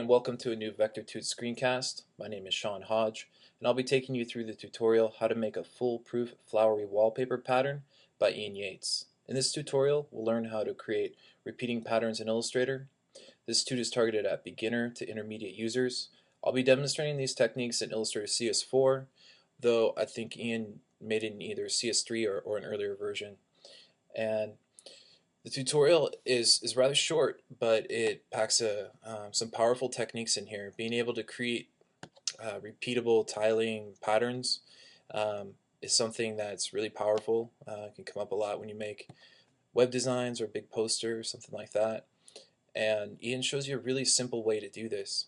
and welcome to a new Vector Tutor screencast. My name is Sean Hodge, and I'll be taking you through the tutorial how to make a foolproof flowery wallpaper pattern by Yates. In this tutorial, we'll learn how to create repeating patterns in Illustrator. This tutorial is targeted at beginner to intermediate users. I'll be demonstrating these techniques in Illustrator CS4, though I think Ian made it in either CS3 or an earlier version. And the tutorial is rather short, but it packs some powerful techniques in here. Being able to create repeatable tiling patterns is something that's really powerful. It can come up a lot when you make web designs or big posters, something like that. And Ian shows you a really simple way to do this.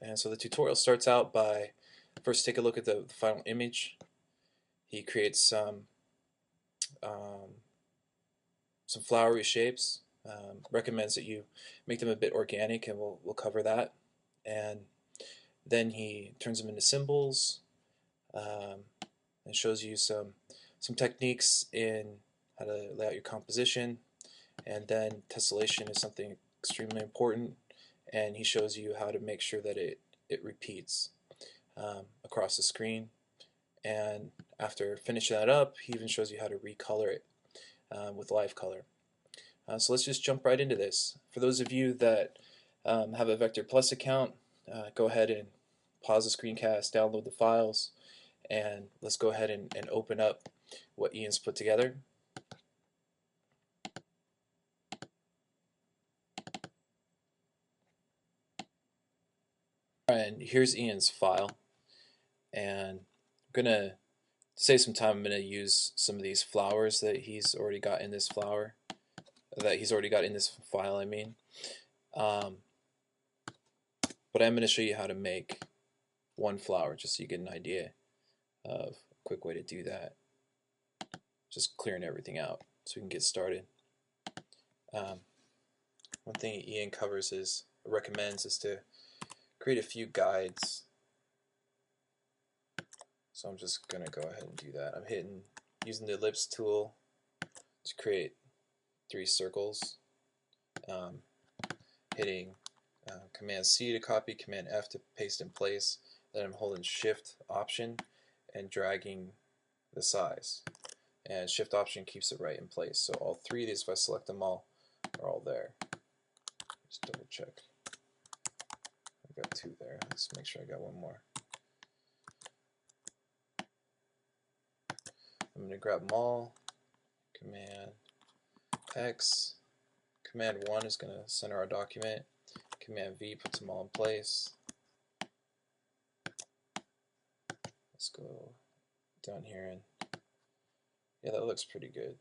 And so the tutorial starts out by first take a look at the final image. He creates some flowery shapes. Recommends that you make them a bit organic, and we'll cover that. And then he turns them into symbols and shows you some techniques in how to lay out your composition. And then tessellation is something extremely important, and he shows you how to make sure that it repeats across the screen. And after finishing that up, he even shows you how to recolor it with live color. So let's just jump right into this. For those of you that have a Vector Plus account, go ahead and pause the screencast, download the files, and let's go ahead and open up what Ian's put together. And here's Ian's file, and I'm gonna save some time. I'm gonna use some of these flowers that he's already got in this file. I mean, but I'm gonna show you how to make one flower, just so you get an idea of a quick way to do that. Just clearing everything out so we can get started. One thing Ian recommends is to create a few guides. So I'm just gonna go ahead and do that. I'm using the ellipse tool to create 3 circles. Hitting Command C to copy, Command F to paste in place. Then I'm holding Shift Option and dragging the size. And Shift Option keeps it right in place. So all 3 of these, if I select them all, are all there. Just double check. I've got 2 there. Let's make sure I got 1 more. I'm going to grab them all. Command X. Command 1 is going to center our document. Command V puts them all in place. Let's go down here, and yeah, that looks pretty good.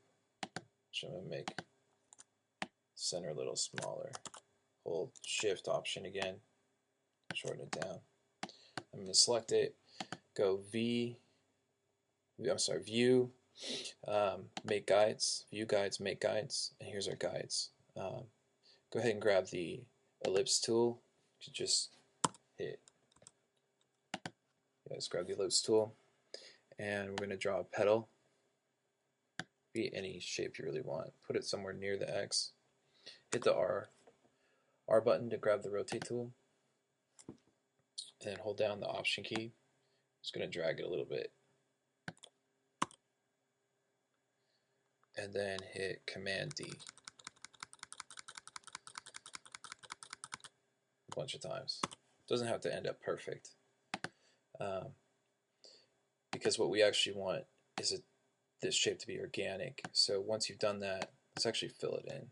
So I'm going to make center a little smaller. Hold Shift Option again, shorten it down. I'm going to select it, go View, Make Guides, View Guides, Make Guides, and here's our guides. Go ahead and grab the ellipse tool. You just let's grab the ellipse tool, and we're going to draw a petal. Be any shape you really want. Put it somewhere near the X. Hit the R button to grab the rotate tool, and then hold down the Option key. Just going to drag it a little bit, and then hit Command D a bunch of times. Doesn't have to end up perfect, because what we actually want is this shape to be organic. So once you've done that, let's actually fill it in.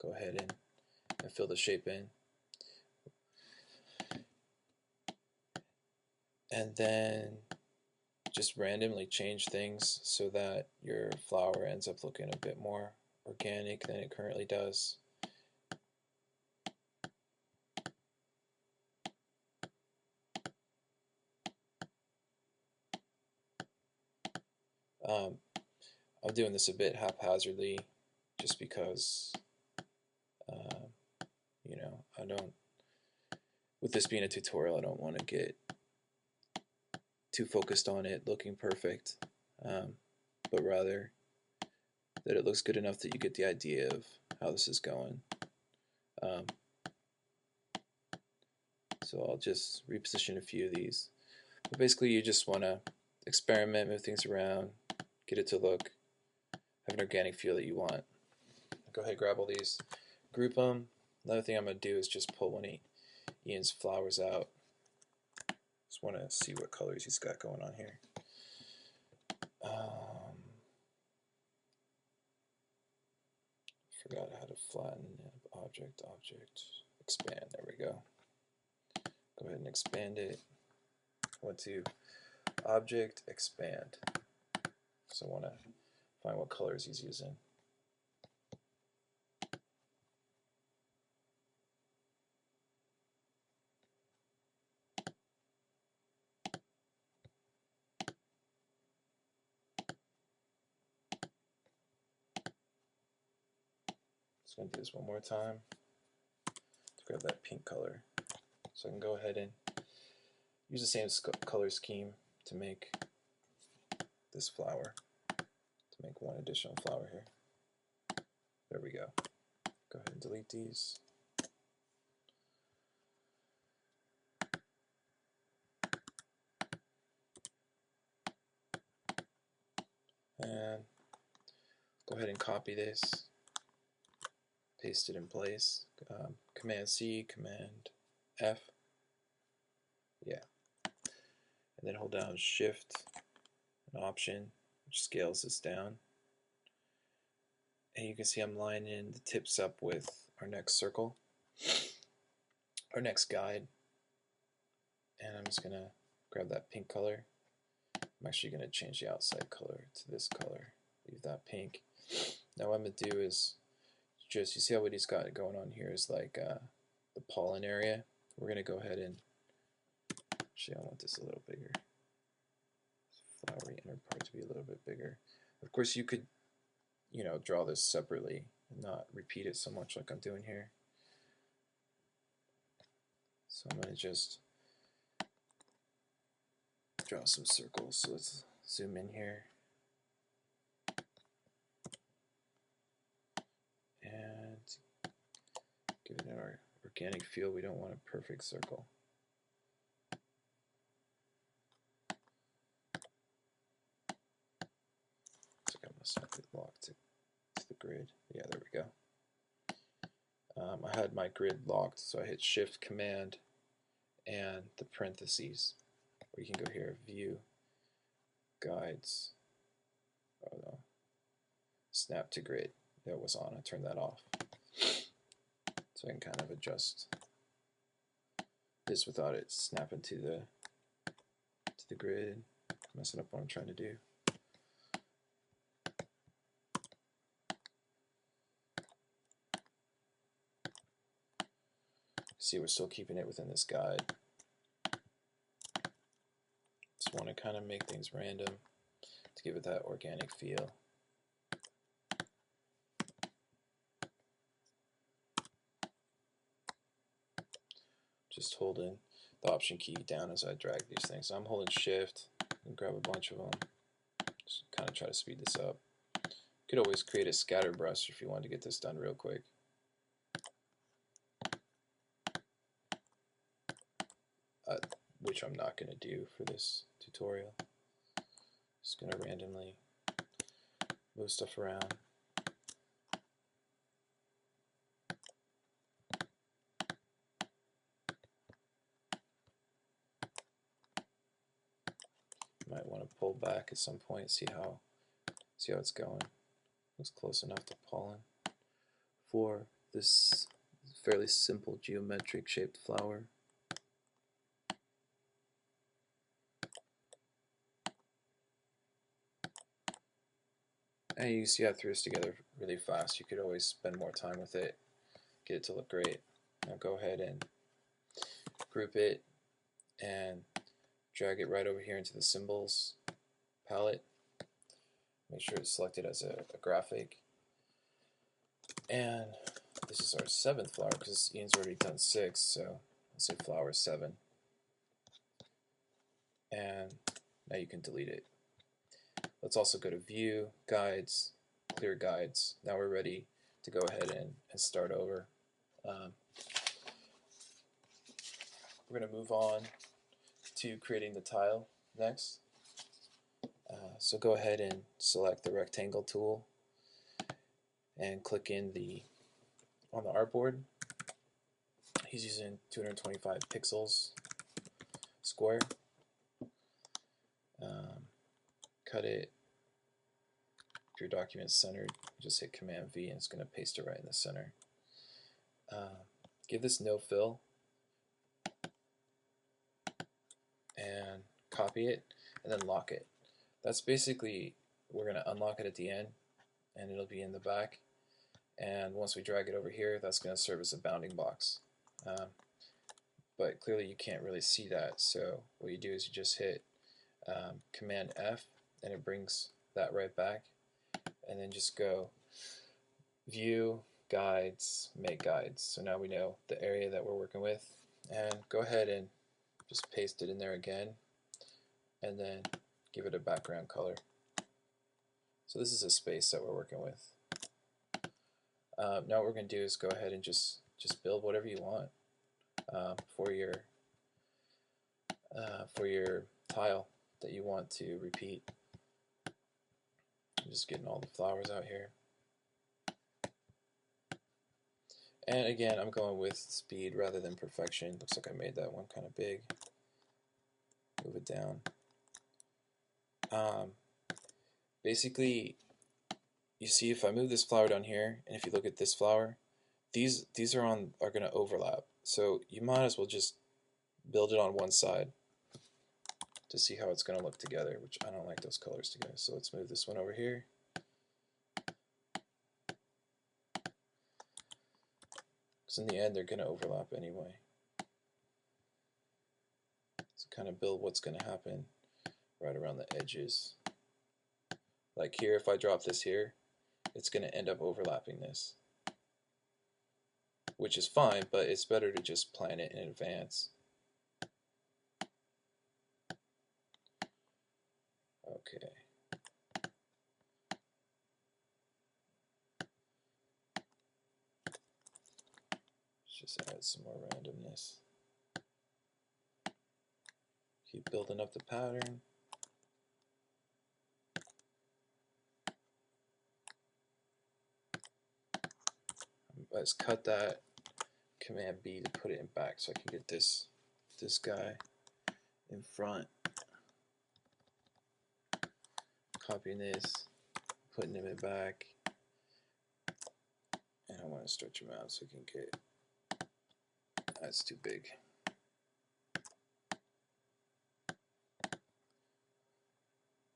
Go ahead and fill the shape in. And then just randomly change things so that your flower ends up looking a bit more organic than it currently does. I'm doing this a bit haphazardly just because with this being a tutorial, I don't want to get too focused on it looking perfect, but rather that it looks good enough that you get the idea of how this is going. So I'll just reposition a few of these. But basically you just want to experiment, move things around, get it to look, have an organic feel that you want. Go ahead, grab all these, group them. Another thing I'm going to do is just pull one of Ian's flowers out. Just want to see what colors he's got going on here. Forgot how to flatten object, expand. There we go. Go ahead and expand it. I want to object, expand. So I want to find what colors he's using. Just going to do this one more time. Let's grab that pink color. So I can go ahead and use the same color scheme to make this flower, to make one additional flower here. There we go. Go ahead and delete these. And go ahead and copy this, paste it in place. Command C, Command F. Yeah. And then hold down Shift and Option, which scales this down. And you can see I'm lining the tips up with our next circle, our next guide. And I'm just going to grab that pink color. I'm actually going to change the outside color to this color. Leave that pink. Now what I'm going to do is just, you see how what he's got going on here is like the pollen area. We're going to go ahead and, actually I want this a little bigger. Flowery inner part to be a little bit bigger. Of course you could, you know, draw this separately and not repeat it so much like I'm doing here. So I'm going to just draw some circles. So let's zoom in here. And give it our organic feel. We don't want a perfect circle. Looks like I must have it locked to the grid. Yeah, there we go. I had my grid locked, so I hit Shift Command and the parentheses. Or you can go here, View, Guides. Oh no, Snap to Grid. That was on. I turned that off. So I can kind of adjust this without it snapping to the grid, messing up what I'm trying to do. See, we're still keeping it within this guide. Just want to kind of make things random to give it that organic feel. Just holding the Option key down as I drag these things. So I'm holding Shift and grab a bunch of them. Just kind of try to speed this up. You could always create a scatter brush if you wanted to get this done real quick. Which I'm not going to do for this tutorial. Just going to randomly move stuff around. You might want to pull back at some point, see how it's going. Looks close enough to pollen for this fairly simple geometric shaped flower. And you see I threw this together really fast. You could always spend more time with it, get it to look great. Now go ahead and group it and drag it right over here into the symbols palette. Make sure it's selected as a graphic. And this is our 7th flower because Ian's already done 6, so I'll say flower 7. And now you can delete it. Let's also go to View, Guides, Clear Guides. Now we're ready to go ahead and start over. we're going to move on to creating the tile next. So go ahead and select the rectangle tool and click on the artboard. He's using 225 pixels square. Cut it. If your document's centered, just hit Command V and it's going to paste it right in the center. Give this no fill and copy it and then lock it. That's basically, we're going to unlock it at the end and it'll be in the back, and once we drag it over here, that's going to serve as a bounding box. But clearly you can't really see that, so what you do is you just hit Command F and it brings that right back, and then just go View, Guides, Make Guides. So now we know the area that we're working with, and go ahead and just paste it in there again and then give it a background color. So this is a space that we're working with. Now what we're going to do is go ahead and just build whatever you want for your tile that you want to repeat. I'm just getting all the flowers out here. And again, I'm going with speed rather than perfection. Looks like I made that one kind of big. Move it down. Basically, you see if I move this flower down here, and if you look at this flower, these are going to overlap. So you might as well just build it on one side to see how it's going to look together, which I don't like those colors together. So let's move this one over here. Because in the end, they're going to overlap anyway. So kind of build what's going to happen right around the edges. Like here, if I drop this here, it's going to end up overlapping this, which is fine, but it's better to just plan it in advance. Okay. Let's just add some more randomness. Keep building up the pattern. Let's cut that, Command B to put it in back so I can get this guy in front. Copying this, putting him in back, and I want to stretch him out so we can get, that's too big.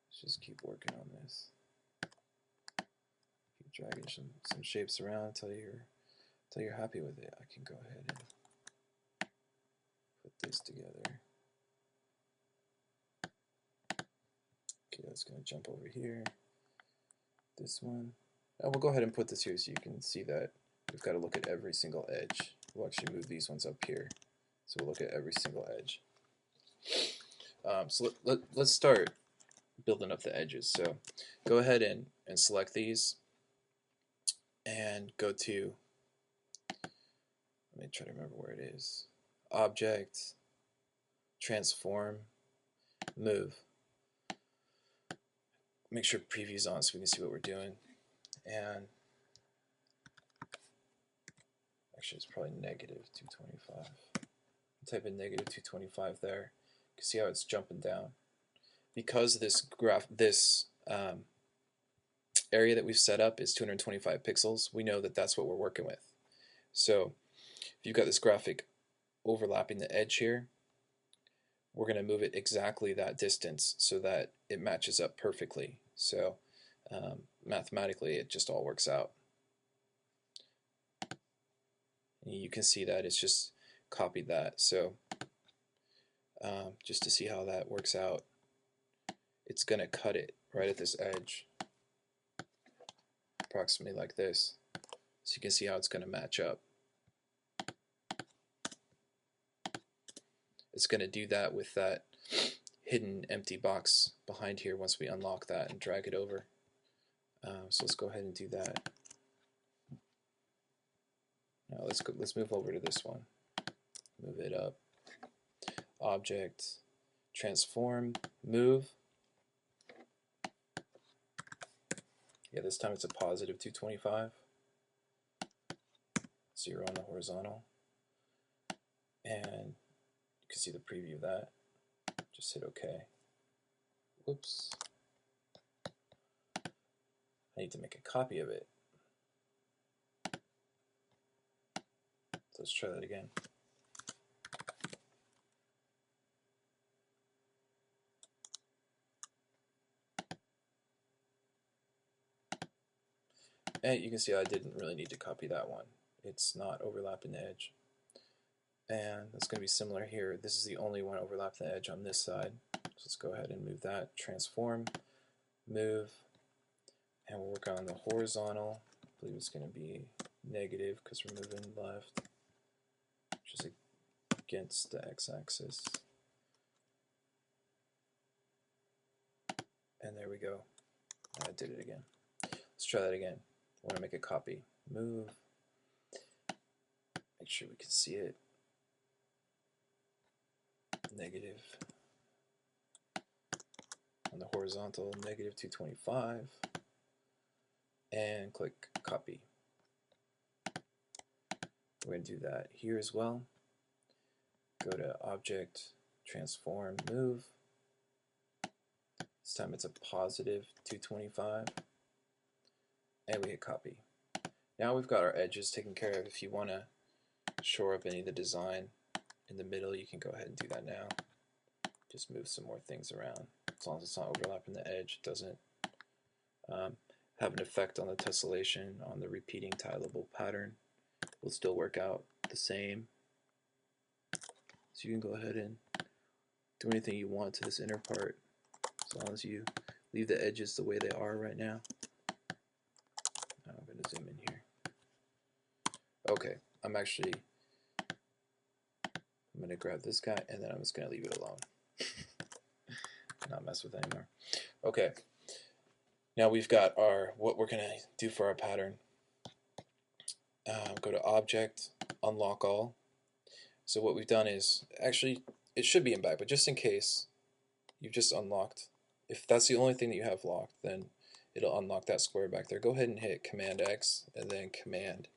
Let's just keep working on this. Keep dragging some shapes around until you're happy with it. I can go ahead and put this together. Okay, that's going to jump over here. This one. We'll go ahead and put this here so you can see that we've got to look at every single edge. We'll actually move these ones up here. So we'll look at every single edge. So let's start building up the edges. So go ahead and select these and go to, let me try to remember where it is. Object, Transform, Move. Make sure preview's on so we can see what we're doing. And actually, it's probably negative 225. Type in negative 225 there. You can see how it's jumping down. Because this area that we've set up is 225 pixels, we know that that's what we're working with. So if you've got this graphic overlapping the edge here, we're going to move it exactly that distance so that it matches up perfectly. So mathematically, it just all works out. And you can see that it's just copied that. So just to see how that works out, it's going to cut it right at this edge, approximately like this. So you can see how it's going to match up. It's going to do that with that hidden empty box behind here once we unlock that and drag it over. So let's go ahead and do that. Now let's move over to this one. Move it up. Object, Transform, Move. Yeah, this time it's a positive 225. 0 on the horizontal. And you can see the preview of that. Just hit OK. Whoops. I need to make a copy of it. So let's try that again. And you can see I didn't really need to copy that one. It's not overlapping the edge. And that's going to be similar here. This is the only one overlapping the edge on this side. So let's go ahead and move that. Transform, Move, and we'll work on the horizontal. I believe it's going to be negative because we're moving left, which is against the x-axis. And there we go. I did it again. Let's try that again. I want to make a copy. Move. Make sure we can see it. Negative. On the horizontal, negative 225. And click copy. We're going to do that here as well. Go to Object, Transform, Move. This time it's a positive 225. And we hit copy. Now we've got our edges taken care of. If you want to shore up any of the design in the middle, you can go ahead and do that now. Just move some more things around. As long as it's not overlapping the edge, it doesn't have an effect on the tessellation, on the repeating tileable pattern. Will still work out the same. So you can go ahead and do anything you want to this inner part, as long as you leave the edges the way they are right now. Now I'm going to zoom in here. Okay, I'm going to grab this guy and then I'm just going to leave it alone. Not mess with it anymore. Okay, now we've got what we're going to do for our pattern. Go to Object, Unlock All. So what we've done is, actually it should be in back, but just in case you've just unlocked, if that's the only thing that you have locked, then it'll unlock that square back there. Go ahead and hit Command X and then Command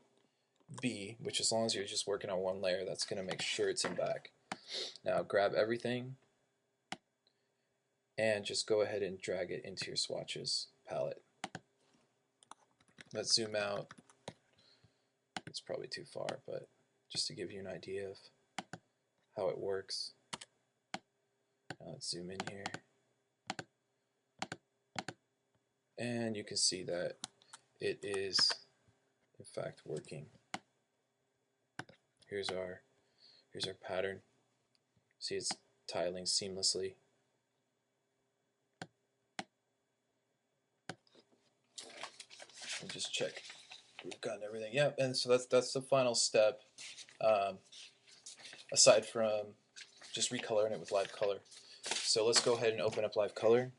B, which as long as you're just working on one layer, that's going to make sure it's in back. Now grab everything and just go ahead and drag it into your swatches palette. Let's zoom out. It's probably too far, but just to give you an idea of how it works. Now let's zoom in here. And you can see that it is in fact working. Here's our pattern. See, it's tiling seamlessly. And just check we've gotten everything. Yeah, and so that's the final step. Aside from just recoloring it with live color. So let's go ahead and open up live color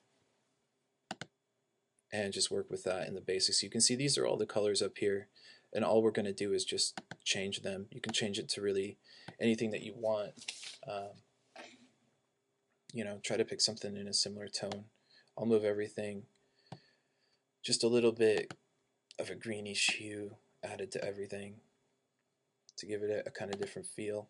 and just work with that in the basics. You can see these are all the colors up here, and all we're going to do is just change them. You can change it to really anything that you want. You know, try to pick something in a similar tone. I'll move everything just a little bit of a greenish hue added to everything to give it a kind of different feel.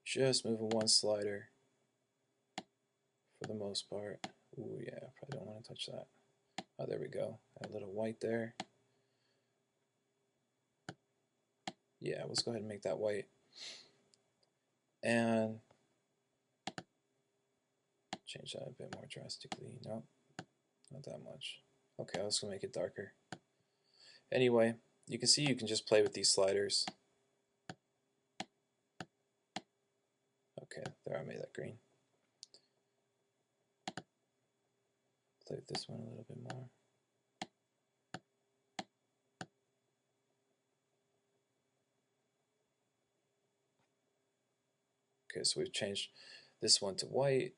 Just moving one slider for the most part. Ooh, yeah, probably don't want to touch that. Oh, there we go. Add a little white there. Yeah, let's go ahead and make that white. And change that a bit more drastically. No, not that much. Okay, I was going to make it darker. Anyway, you can see you can just play with these sliders. Okay, there, I made that green. Play with this one a little bit more. Okay, so we've changed this one to white.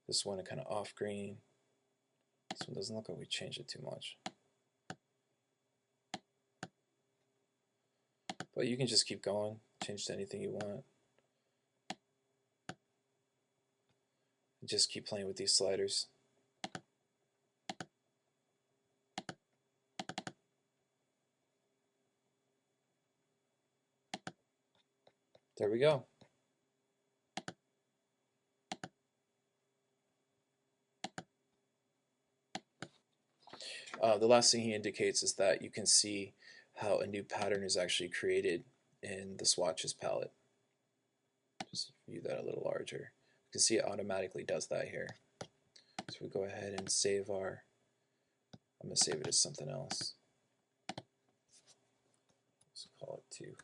This one kind of off green. This one doesn't look like we changed it too much. But you can just keep going, change to anything you want. Just keep playing with these sliders. There we go. The last thing he indicates is that you can see how a new pattern is actually created in the swatches palette. Just view that a little larger. You can see it automatically does that here. So we go ahead and save our, I'm going to save it as something else. Let's call it 2.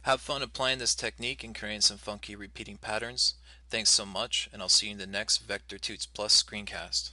Have fun applying this technique and creating some funky repeating patterns. Thanks so much, and I'll see you in the next Vector Tuts Plus screencast.